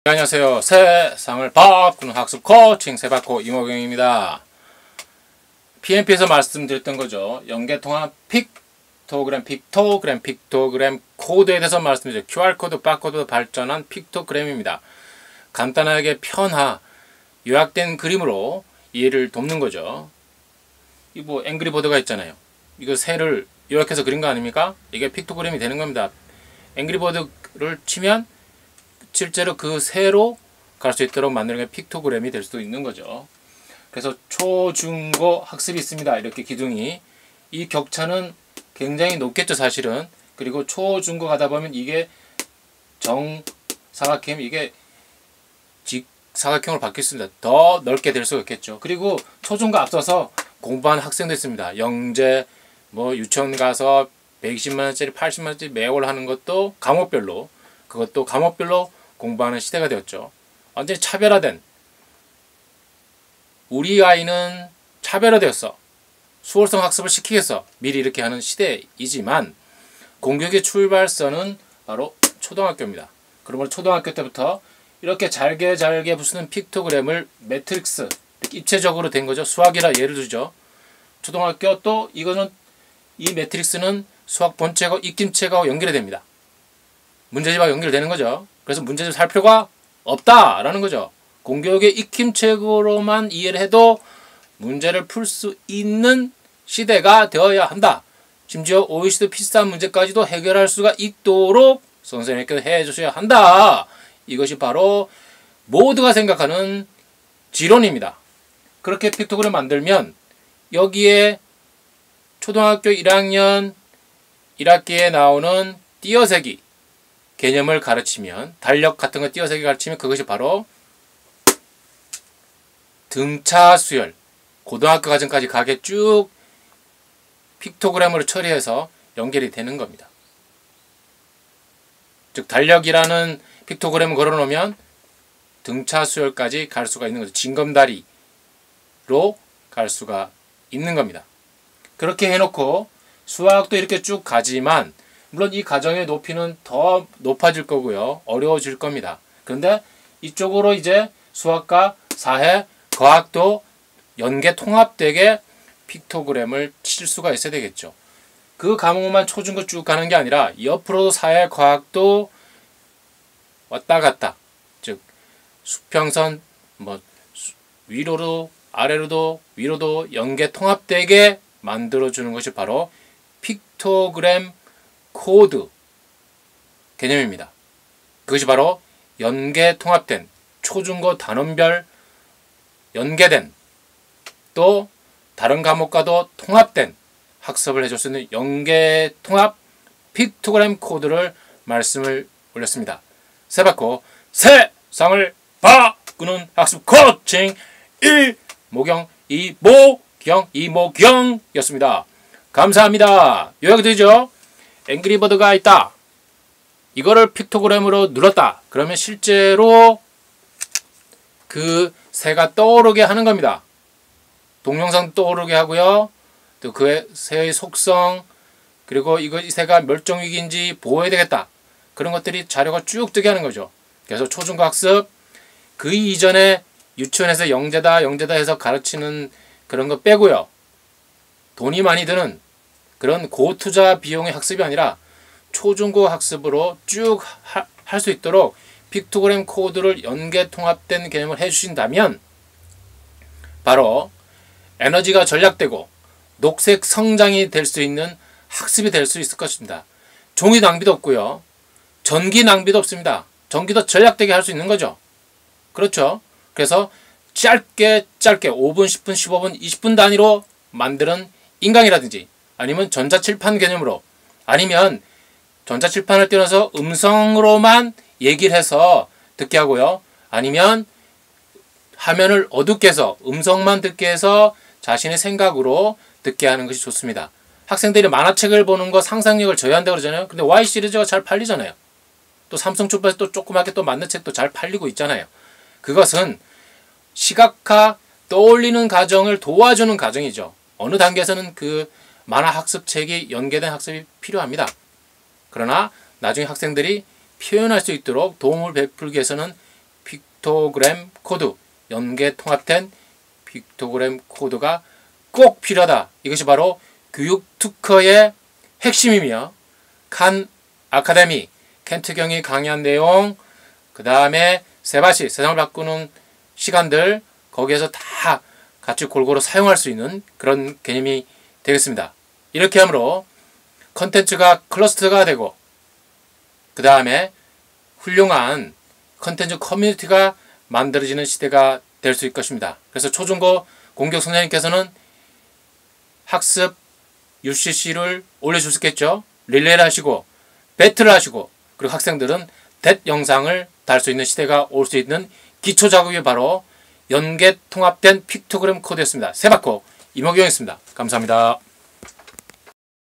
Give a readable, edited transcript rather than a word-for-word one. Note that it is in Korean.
안녕하세요. 세상을 바꾸는 학습 코칭 세바코 이모경입니다. PMP에서 말씀드렸던 거죠. 연계통합 픽토그램 코드에 대해서 말씀드렸죠. QR코드, 바코드 발전한 픽토그램입니다. 간단하게 편하, 요약된 그림으로 이해를 돕는 거죠. 이 뭐 앵그리버드가 있잖아요. 이거 새를 요약해서 그린 거 아닙니까? 이게 픽토그램이 되는 겁니다. 앵그리버드를 치면 실제로 그 새로 갈 수 있도록 만드는 게 픽토그램이 될 수도 있는 거죠. 그래서 초, 중, 고 학습이 있습니다. 이렇게 기둥이. 이 격차는 굉장히 높겠죠, 사실은. 그리고 초, 중, 고 가다 보면 이게 정사각형, 이게 직사각형으로 바뀌었습니다. 더 넓게 될 수가 있겠죠. 그리고 초중고 앞서서 공부한 학생도 있습니다. 영재, 뭐 유치원 가서 120만원짜리, 80만원짜리 매월 하는 것도 과목별로, 그것도 과목별로 공부하는 시대가 되었죠. 완전히 차별화된, 우리 아이는 차별화되었어, 수월성 학습을 시키겠어, 미리 이렇게 하는 시대이지만 공격의 출발선은 바로 초등학교입니다. 그러면 초등학교 때부터 이렇게 잘게 부수는 픽토그램을 매트릭스, 이렇게 입체적으로 된 거죠. 수학이라 예를 들죠. 초등학교 또 이거는, 이 매트릭스는 수학 본체하고 익힘책하고 연결이 됩니다. 문제집하고 연결되는 거죠. 그래서 문제집 살 필요가 없다라는 거죠. 공교육의 익힘책으로만 이해를 해도 문제를 풀 수 있는 시대가 되어야 한다. 심지어 OECD 비슷한 문제까지도 해결할 수가 있도록 선생님께서 해주셔야 한다. 이것이 바로 모두가 생각하는 지론입니다. 그렇게 픽토그램 만들면 여기에 초등학교 1학년 1학기에 나오는 띄어세기 개념을 가르치면, 달력 같은 거 띄어세기 가르치면 그것이 바로 등차 수열, 고등학교 과정까지 가게 쭉 픽토그램으로 처리해서 연결이 되는 겁니다. 즉 달력이라는 픽토그램을 걸어놓으면 등차 수열까지 갈 수가 있는 거죠. 징검다리로 갈 수가 있는 겁니다. 그렇게 해놓고 수학도 이렇게 쭉 가지만 물론 이 과정의 높이는 더 높아질 거고요. 어려워질 겁니다. 그런데 이쪽으로 이제 수학과 사회, 과학도 연계 통합되게 픽토그램을 칠 수가 있어야 되겠죠. 그 과목만 초중고 쭉 가는 게 아니라 옆으로도 사회, 과학도 왔다 갔다, 즉 수평선 뭐 위로도 아래로도 위로도 연계 통합되게 만들어주는 것이 바로 픽토그램 코드 개념입니다. 그것이 바로 연계 통합된, 초중고 단원별 연계된, 또 다른 과목과도 통합된 학습을 해줄 수 있는 연계 통합 픽토그램 코드를 말씀을 올렸습니다. 세바코 세상을 바꾸는 학습 코칭 이모경이었습니다. 감사합니다. 요약이 되죠? 앵그리버드가 있다. 이거를 픽토그램으로 눌렀다. 그러면 실제로 그 새가 떠오르게 하는 겁니다. 동영상 떠오르게 하고요. 또 그 새의 속성, 그리고 이 새가 멸종위기인지 보호해야 되겠다. 그런 것들이 자료가 쭉 뜨게 하는 거죠. 그래서 초중고 학습, 그 이전에 유치원에서 영재다 해서 가르치는 그런 거 빼고요. 돈이 많이 드는 그런 고투자 비용의 학습이 아니라 초중고 학습으로 쭉 할 수 있도록 픽토그램 코드를 연계 통합된 개념을 해주신다면 바로 에너지가 절약되고 녹색 성장이 될 수 있는 학습이 될 수 있을 것입니다. 종이 낭비도 없고요. 전기 낭비도 없습니다. 전기도 절약되게 할 수 있는 거죠. 그렇죠. 그래서 짧게 5분, 10분, 15분, 20분 단위로 만드는 인강이라든지, 아니면 전자칠판 개념으로, 아니면 전자칠판을 띄워서 음성으로만 얘기를 해서 듣게 하고요. 아니면 화면을 어둡게 해서 음성만 듣게 해서 자신의 생각으로 듣게 하는 것이 좋습니다. 학생들이 만화책을 보는 거 상상력을 저해한다고 그러잖아요. 근데 Y 시리즈가 잘 팔리잖아요. 또 삼성출판에서 또 조그맣게 또 만든 책도 잘 팔리고 있잖아요. 그것은 시각화, 떠올리는 과정을 도와주는 과정이죠. 어느 단계에서는 그 만화 학습책이 연계된 학습이 필요합니다. 그러나 나중에 학생들이 표현할 수 있도록 도움을 베풀기 위해서는 픽토그램 코드, 연계 통합된 픽토그램 코드가 꼭 필요하다. 이것이 바로 교육 특허의 핵심이며 칸 아카데미, 켄트경이 강의한 내용, 그 다음에 세바시, 세상을 바꾸는 시간들, 거기에서 다 같이 골고루 사용할 수 있는 그런 개념이 되겠습니다. 이렇게 함으로 컨텐츠가 클러스터가 되고 그 다음에 훌륭한 컨텐츠 커뮤니티가 만들어지는 시대가 될 수 있을 것입니다. 그래서 초중고 공격 선생님께서는 학습 UCC를 올려줄 수 있겠죠. 릴레이를 하시고 배틀을 하시고, 그리고 학생들은 댓 영상을 달 수 있는 시대가 올 수 있는 기초 작업이 바로 연계 통합된 픽토그램 코드였습니다. 세바코 이모경이었습니다. 감사합니다.